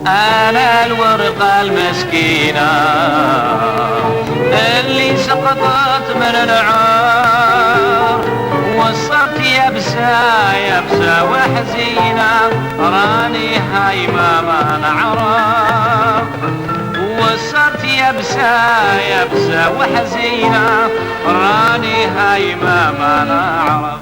أنا الورقة المسكينة اللي سقطت من العار وصرت يبسة يبسة وحزينة راني هايمة ما نعرف وصرت يبسة يبسة وحزينة راني هايمة ما نعرف.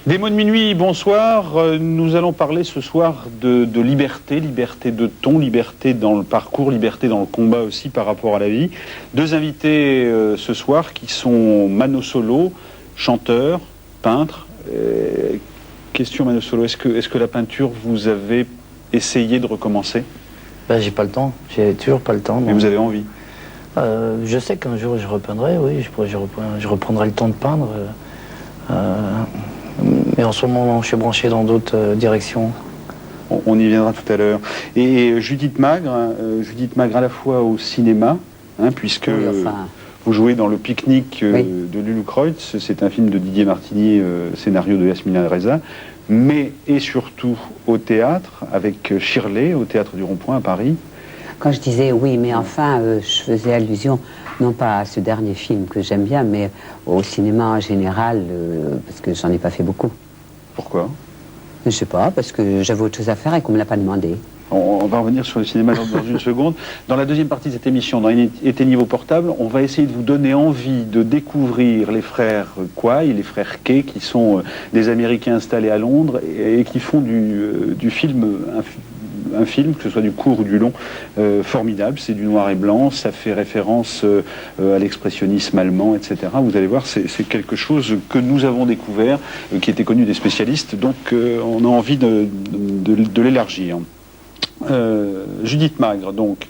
Des mots de minuit, bonsoir. Nous allons parler ce soir de liberté, liberté de ton, liberté dans le parcours, liberté dans le combat aussi par rapport à la vie. Deux invités ce soir qui sont Mano Solo, chanteur, peintre. Question Mano Solo, est-ce que la peinture, vous avez essayé de recommencer? Ben, j'ai pas le temps, j'ai toujours pas le temps. Mais vous avez envie? Je sais qu'un jour je repeindrai, oui, je reprendrai le temps de peindre. Mais en ce moment, je suis branché dans d'autres directions. On y viendra tout à l'heure. Et Judith Magre à la fois au cinéma, hein, puisque oui, enfin... vous jouez dans Le Pique-Nique de Lulu Kreutz, c'est un film de Didier Martinier, scénario de Yasmina Reza, mais et surtout au théâtre, avec Shirley, au Théâtre du Rond-Point à Paris. Quand je disais oui, mais enfin, je faisais allusion, non pas à ce dernier film que j'aime bien, mais au cinéma en général, parce que j'en ai pas fait beaucoup. Pourquoi? Je sais pas, parce que j'avais autre chose à faire et qu'on me l'a pas demandé. On va revenir sur le cinéma dans une seconde. Dans la deuxième partie de cette émission, dans Éteignez vos portables, on va essayer de vous donner envie de découvrir les frères Quay, les frères Kay, qui sont des Américains installés à Londres et qui font du film un film, que ce soit du court ou du long, formidable. C'est du noir et blanc, ça fait référence à l'expressionnisme allemand, etc. Vous allez voir, c'est quelque chose que nous avons découvert, qui était connu des spécialistes, donc on a envie de l'élargir. Judith Magre, donc,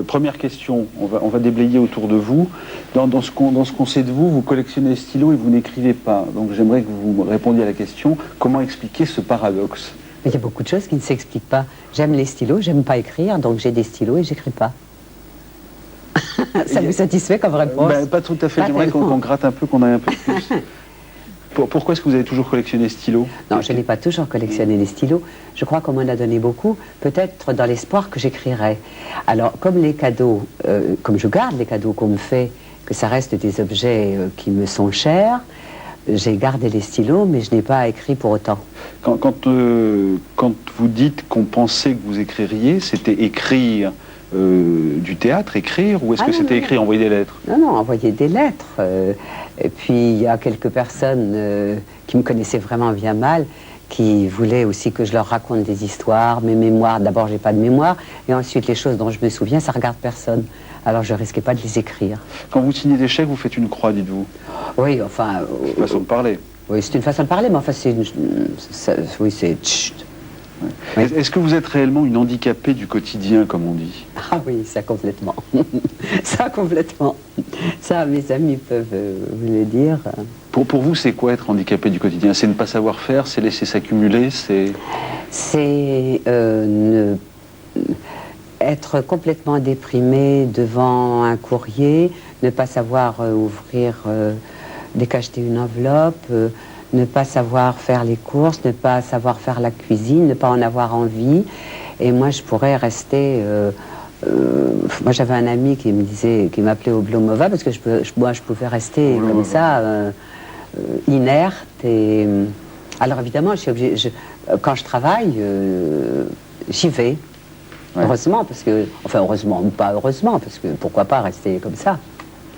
première question, on va déblayer autour de vous. Dans ce qu'on sait de vous, vous collectionnez les stylos et vous n'écrivez pas. Donc j'aimerais que vous répondiez à la question, comment expliquer ce paradoxe? Mais il y a beaucoup de choses qui ne s'expliquent pas. J'aime les stylos, j'aime pas écrire, donc j'ai des stylos et j'écris pas. Ça vous satisfait comme réponse? Pas tout à fait, j'aimerais qu'on gratte un peu, qu'on aille un peu plus. Pourquoi est-ce que vous avez toujours collectionné les stylos? Non, je n'ai pas toujours collectionné les stylos. Je crois qu'on m'en a donné beaucoup, peut-être dans l'espoir que j'écrirais. Alors, comme les cadeaux, comme je garde les cadeaux qu'on me fait, que ça reste des objets qui me sont chers, j'ai gardé les stylos, mais je n'ai pas écrit pour autant. Quand vous dites qu'on pensait que vous écririez, c'était écrire du théâtre, écrire, ou est-ce que c'était écrire, envoyer des lettres? Non, non, envoyer des lettres. Et puis, il y a quelques personnes qui me connaissaient vraiment bien mal, qui voulaient aussi que je leur raconte des histoires, mes mémoires. D'abord, j'ai pas de mémoire, et ensuite, les choses dont je me souviens, ça regarde personne. Alors, je risquais pas de les écrire. Quand vous signez des chèques, vous faites une croix, dites-vous? Oui, enfin... C'est une façon de parler. Oui, c'est une façon de parler, mais enfin, c'est... Oui, c'est... Ouais. Oui. Est-ce que vous êtes réellement une handicapée du quotidien, comme on dit? Ah oui, ça complètement. Ça complètement. Ça, mes amis peuvent vous le dire. Pour vous, c'est quoi être handicapé du quotidien? C'est ne pas savoir faire, c'est laisser s'accumuler, c'est... C'est être complètement déprimé devant un courrier, ne pas savoir ouvrir, décacheter une enveloppe, ne pas savoir faire les courses, ne pas savoir faire la cuisine, ne pas en avoir envie. Et moi, je pourrais rester... moi, j'avais un ami qui me disait, qui m'appelait Oblomova, parce que moi, je pouvais rester comme ça, inerte. Et, alors, évidemment, je suis obligée, quand je travaille, j'y vais. Ouais. Heureusement, parce que... Enfin, heureusement, ou pas heureusement, parce que pourquoi pas rester comme ça?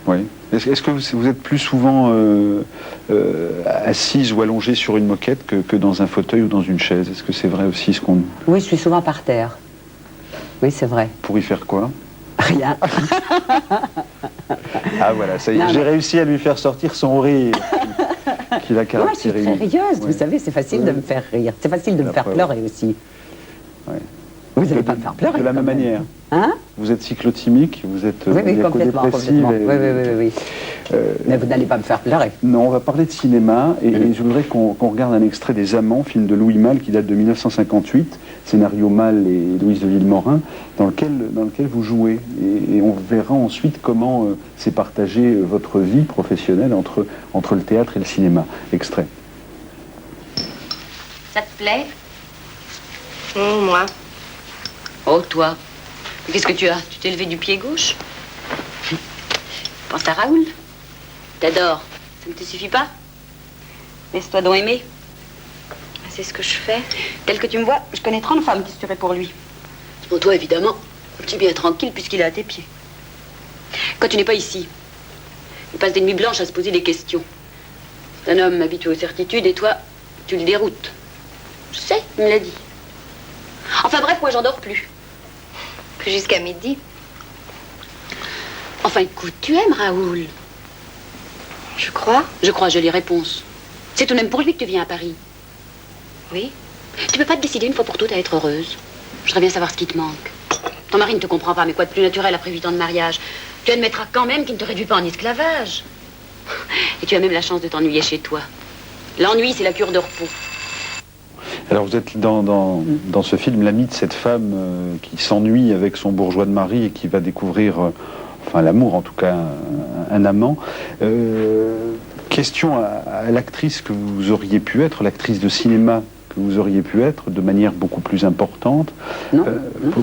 Oui. Est-ce que vous êtes plus souvent assise ou allongée sur une moquette que dans un fauteuil ou dans une chaise? Est-ce que c'est vrai aussi ce qu'on... Oui, je suis souvent par terre. Oui, c'est vrai. Pour y faire quoi? Rien. Ah voilà, ça y est, j'ai réussi à lui faire sortir son rire qui la caractérise. Moi, je suis très rieuse, vous savez, c'est facile de me faire rire. C'est facile de me faire pleurer aussi. Ouais. Vous n'allez pas me faire pleurer. De la même manière. Hein? Vous êtes cyclotimique, vous êtes oui, complètement. complètement. Oui. Mais vous n'allez pas me faire pleurer. Non, on va parler de cinéma et je voudrais qu'on regarde un extrait des Amants, film de Louis Malle qui date de 1958, scénario Malle et Louise de Villemorin, dans lequel vous jouez. Et on verra ensuite comment s'est partagée votre vie professionnelle entre le théâtre et le cinéma. Extrait. Ça te plaît? Moi. Oh, toi. Qu'est-ce que tu as? Tu t'es levé du pied gauche? Pense à Raoul. T'adores. Ça ne te suffit pas? Laisse-toi donc aimer. C'est ce que je fais. Tel que tu me vois, je connais 30 femmes qui se tueraient pour lui. Pour toi, évidemment. Tu es bien tranquille puisqu'il est à tes pieds. Quand tu n'es pas ici, il passe des nuits blanches à se poser des questions. C'est un homme habitué aux certitudes et toi, tu le déroutes. Je sais, il me l'a dit. Enfin bref, moi j'en dors plus. Que jusqu'à midi. Enfin écoute, tu aimes Raoul? Je crois. Je crois, j'ai les réponses. C'est tout de même pour lui que tu viens à Paris. Oui. Tu peux pas te décider une fois pour toutes à être heureuse? Je voudrais bien savoir ce qui te manque. Ton mari ne te comprend pas, mais quoi de plus naturel après 8 ans de mariage? Tu admettras quand même qu'il ne te réduit pas en esclavage. Et tu as même la chance de t'ennuyer chez toi. L'ennui, c'est la cure de repos. Alors vous êtes dans ce film l'ami de cette femme qui s'ennuie avec son bourgeois de mari et qui va découvrir, enfin l'amour en tout cas, un amant. Question à l'actrice que vous auriez pu être, l'actrice de cinéma que vous auriez pu être de manière beaucoup plus importante. Non,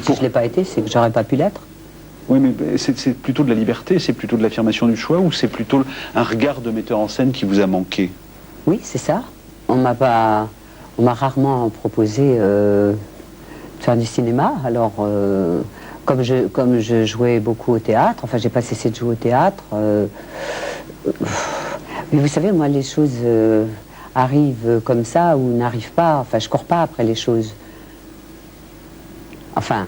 si je ne l'ai pas été, c'est que j'aurais pas pu l'être. Oui, mais c'est plutôt de la liberté, c'est plutôt de l'affirmation du choix ou c'est plutôt un regard de metteur en scène qui vous a manqué? Oui, c'est ça. On m'a rarement proposé de faire du cinéma. Alors, comme je jouais beaucoup au théâtre, enfin, j'ai pas cessé de jouer au théâtre. Mais vous savez, moi, les choses arrivent comme ça ou n'arrivent pas. Enfin, je cours pas après les choses. Enfin,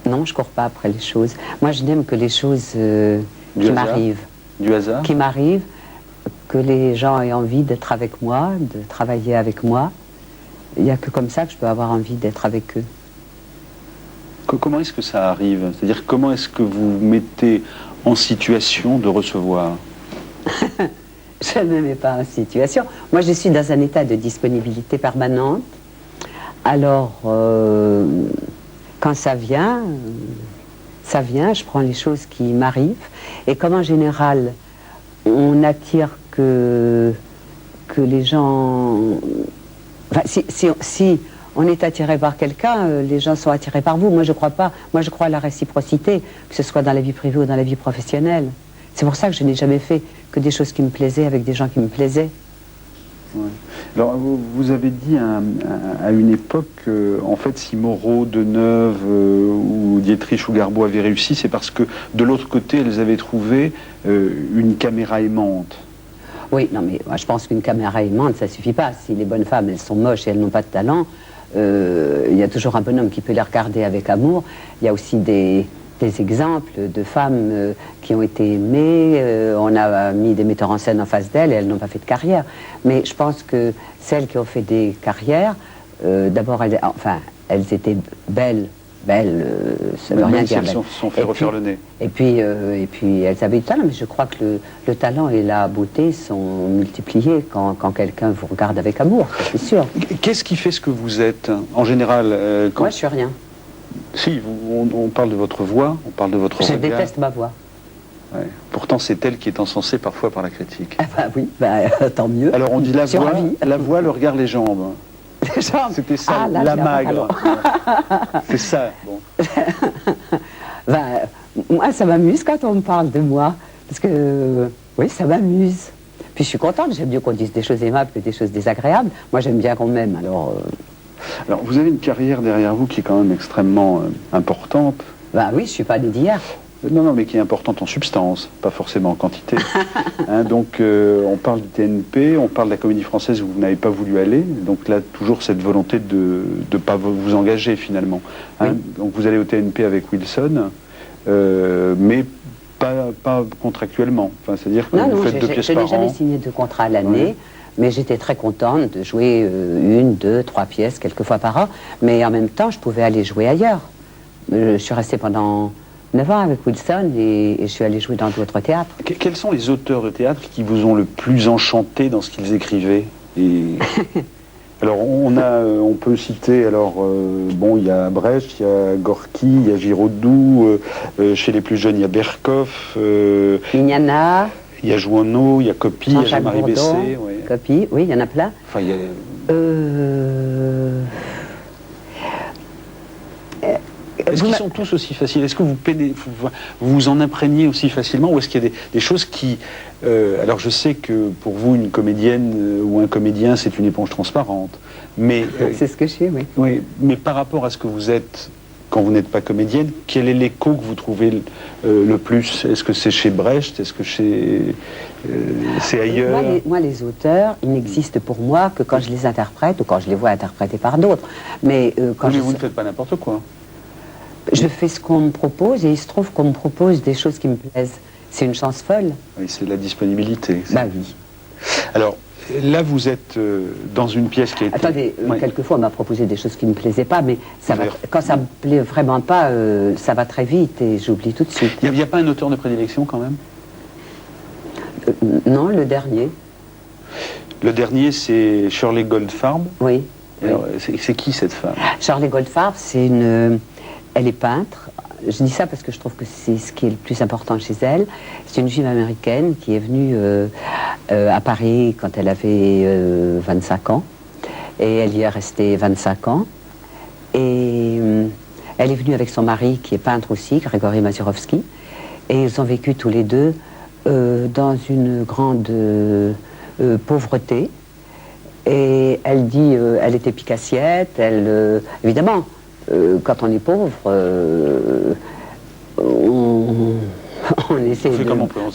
non, je cours pas après les choses. Moi, je n'aime que les choses qui m'arrivent. Du hasard? Qui m'arrivent, que les gens aient envie d'être avec moi, de travailler avec moi. Il n'y a que comme ça que je peux avoir envie d'être avec eux. Comment est-ce que ça arrive? C'est-à-dire, comment est-ce que vous mettez en situation de recevoir? Je ne me mets pas en situation. Moi, je suis dans un état de disponibilité permanente. Alors, quand ça vient, je prends les choses qui m'arrivent. Et comme en général, on attire que les gens... Enfin, si on est attiré par quelqu'un, les gens sont attirés par vous. Moi, je crois pas. Moi, je crois à la réciprocité, que ce soit dans la vie privée ou dans la vie professionnelle. C'est pour ça que je n'ai jamais fait que des choses qui me plaisaient avec des gens qui me plaisaient. Ouais. Alors, vous avez dit à une époque, en fait, si Moreau, Deneuve ou Dietrich ou Garbeau avaient réussi, c'est parce que de l'autre côté, elles avaient trouvé une caméra aimante. Oui, non, mais moi, je pense qu'une caméra aimante, ça suffit pas. Si les bonnes femmes, elles sont moches et elles n'ont pas de talent, il y a toujours un bonhomme qui peut les regarder avec amour. Il y a aussi des exemples de femmes qui ont été aimées, on a mis des metteurs en scène en face d'elles et elles n'ont pas fait de carrière. Mais je pense que celles qui ont fait des carrières, d'abord, elles étaient belles, ça ne veut rien dire. Elles se sont fait refaire le nez. Et puis elles avaient du talent, mais je crois que le talent et la beauté sont multipliés quand quelqu'un vous regarde avec amour, c'est sûr. Qu'est-ce qui fait ce que vous êtes, en général Moi, je suis rien. Si, on parle de votre voix, on parle de votre regard. Je déteste ma voix. Ouais. Pourtant, c'est elle qui est encensée parfois par la critique. Ah bah oui, tant mieux. Alors on dit la voix, le regard, les jambes. Les jambes. C'était ça, la magre. C'est ça, bon. Moi, ça m'amuse quand on me parle de moi. Parce que, oui, ça m'amuse. Puis je suis contente, j'aime mieux qu'on dise des choses aimables que des choses désagréables. Moi, j'aime bien qu'on m'aime, alors... Alors, vous avez une carrière derrière vous qui est quand même extrêmement importante. Ben oui, je suis pas née d'hier. Non, mais qui est importante en substance, pas forcément en quantité. Donc, on parle du TNP, on parle de la Comédie Française où vous n'avez pas voulu aller. Donc là, toujours cette volonté de ne pas vous engager finalement. Oui. Donc, vous allez au TNP avec Wilson, mais pas contractuellement. Enfin, c'est-à-dire que vous faites 2 pièces par an. Je n'ai jamais signé de contrat à l'année. Oui. Mais j'étais très contente de jouer 1, 2, 3 pièces quelques fois par an. Mais en même temps, je pouvais aller jouer ailleurs. Je suis restée pendant 9 ans avec Wilson et je suis allée jouer dans d'autres théâtres. Quels sont les auteurs de théâtre qui vous ont le plus enchanté dans ce qu'ils écrivaient? Alors on peut citer, bon, il y a Brecht, il y a Gorky, il y a Giraudoux, chez les plus jeunes il y a Berkoff, Mignana, il y a Jouanneau, il y a Copy, il y a Jean-Marie Bessé. Ouais. Copy, oui, il y en a plein. Enfin, il y a... Est-ce qu'ils sont tous aussi faciles? Est-ce que vous vous en imprégnez aussi facilement? Ou est-ce qu'il y a des choses qui... alors je sais que pour vous, une comédienne ou un comédien, c'est une éponge transparente. Mais, c'est ce que je suis, oui. Oui, mais par rapport à ce que vous êtes quand vous n'êtes pas comédienne, quel est l'écho que vous trouvez le plus? Est-ce que c'est chez Brecht? Est-ce que c'est ailleurs? Moi, les auteurs, ils n'existent pour moi que quand je les interprète ou quand je les vois interprétés par d'autres. Mais quand vous ne faites pas n'importe quoi. Je fais ce qu'on me propose et il se trouve qu'on me propose des choses qui me plaisent. C'est une chance folle. Oui, c'est la disponibilité. Bah oui. Alors, là, vous êtes dans une pièce qui a été... Attendez, ouais. Quelquefois, on m'a proposé des choses qui ne me plaisaient pas, mais quand ça me plaît vraiment pas, ça va très vite et j'oublie tout de suite. Il n'y a pas un auteur de prédilection, quand même? Non, le dernier. Le dernier, c'est Shirley Goldfarb. Oui. C'est qui, cette femme? Shirley Goldfarb, c'est une... Elle est peintre. Je dis ça parce que je trouve que c'est ce qui est le plus important chez elle. C'est une juive américaine qui est venue à Paris quand elle avait 25 ans. Et elle y est restée 25 ans. Et elle est venue avec son mari qui est peintre aussi, Grégory Mazurovsky. Et ils ont vécu tous les deux dans une grande pauvreté. Et elle dit, elle était picassiette, évidemment, quand on est pauvre, on essaie de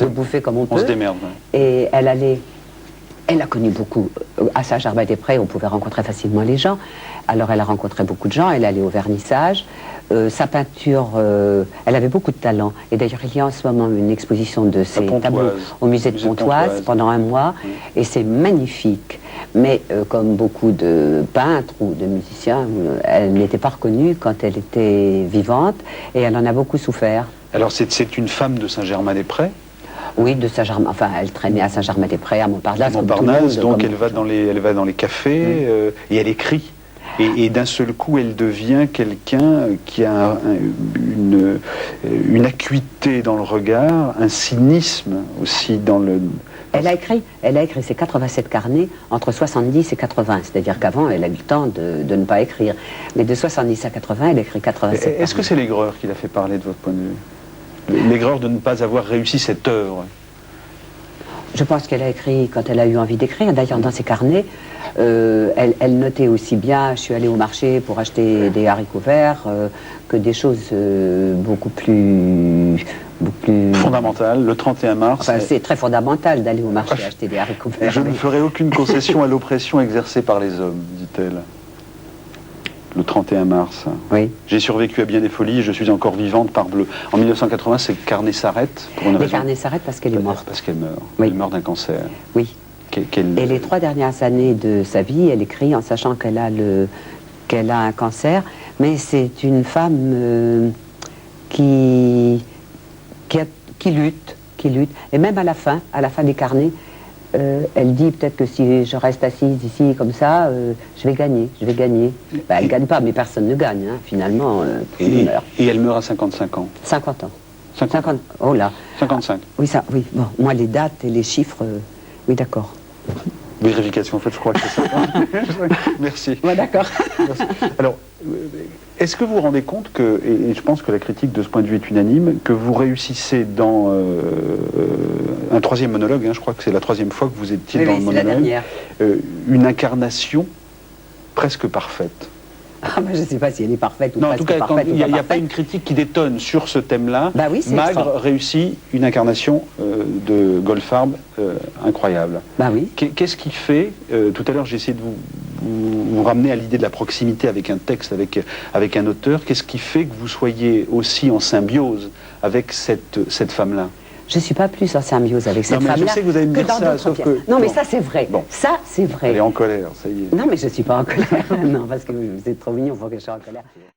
bouffer comme on peut. On se démerde. Ouais. Et elle a connu beaucoup. À Saint-Germain-des-Prés, on pouvait rencontrer facilement les gens. Alors elle a rencontré beaucoup de gens, elle allait au vernissage. Sa peinture, elle avait beaucoup de talent. Et d'ailleurs, il y a en ce moment une exposition de ses tableaux au musée de Pontoise pendant un mois. Oui. Et c'est magnifique. Mais comme beaucoup de peintres ou de musiciens, elle n'était pas reconnue quand elle était vivante. Et elle en a beaucoup souffert. Alors c'est une femme de Saint-Germain-des-Prés? Oui, de Saint-Germain. Enfin, elle traînait à Saint-Germain-des-Prés, à Montparnasse. Montparnasse, donc elle va dans les cafés et elle écrit. Et d'un seul coup, elle devient quelqu'un qui a une acuité dans le regard, un cynisme aussi dans le... Elle a écrit ses 87 carnets entre 70 et 80, c'est-à-dire qu'avant, elle a eu le temps de ne pas écrire. Mais de 70 à 80, elle a écrit 87 carnets. Est-ce que c'est l'aigreur qui l'a fait parler de votre point de vue? L'aigreur de ne pas avoir réussi cette œuvre? Je pense qu'elle a écrit quand elle a eu envie d'écrire. D'ailleurs, dans ses carnets, elle notait aussi bien, je suis allée au marché pour acheter des haricots verts, que des choses beaucoup plus fondamentales. Le 31 mars... Enfin, c'est très fondamental d'aller au marché acheter des haricots verts. Je ne ferai aucune concession à l'oppression exercée par les hommes, dit-elle. Le 31 mars. Oui. J'ai survécu à bien des folies, je suis encore vivante par bleu. En 1980, ces carnets s'arrêtent pour une raison. Les carnets s'arrêtent parce qu'elle est morte. Parce qu'elle meurt. Oui. Elle meurt d'un cancer. Oui. Et les 3 dernières années de sa vie, elle écrit en sachant qu'elle a un cancer. Mais c'est une femme qui lutte. Et même à la fin des carnets, elle dit peut-être que si je reste assise ici comme ça, je vais gagner. Ben, elle ne gagne pas, mais personne ne gagne, hein, finalement. Et elle meurt à 55 ans. 50 ans. 50. Oh là. 55. Oui, ça, oui. Bon, moi, les dates et les chiffres, oui, d'accord. Vérification, en fait, je crois que c'est ça. Merci. Ouais, d'accord. Merci. Alors, est-ce que vous vous rendez compte que, et je pense que la critique de ce point de vue est unanime, que vous réussissez dans un 3e monologue, hein, je crois que c'est la 3e fois que vous étiez dans le monologue, une incarnation presque parfaite? Ah, ben, je ne sais pas si elle est parfaite ou non, presque en tout cas, parfaite. Il n'y a pas une critique qui détonne sur ce thème-là. Bah oui, Magre réussit une incarnation de Goldfarb incroyable. Bah oui. Qu'est-ce qui fait, tout à l'heure j'ai essayé de vous ramener à l'idée de la proximité avec un texte, avec un auteur, qu'est-ce qui fait que vous soyez aussi en symbiose avec cette femme-là? Je ne suis pas plus en symbiose avec cette femme-là. Je sais que vous allez me dire ça, sauf que... Non, mais ça, c'est vrai. Bon. Ça, c'est vrai. Elle est en colère, ça y est. Non, mais je ne suis pas en colère. Non, parce que vous êtes trop mignon pour que je sois en colère.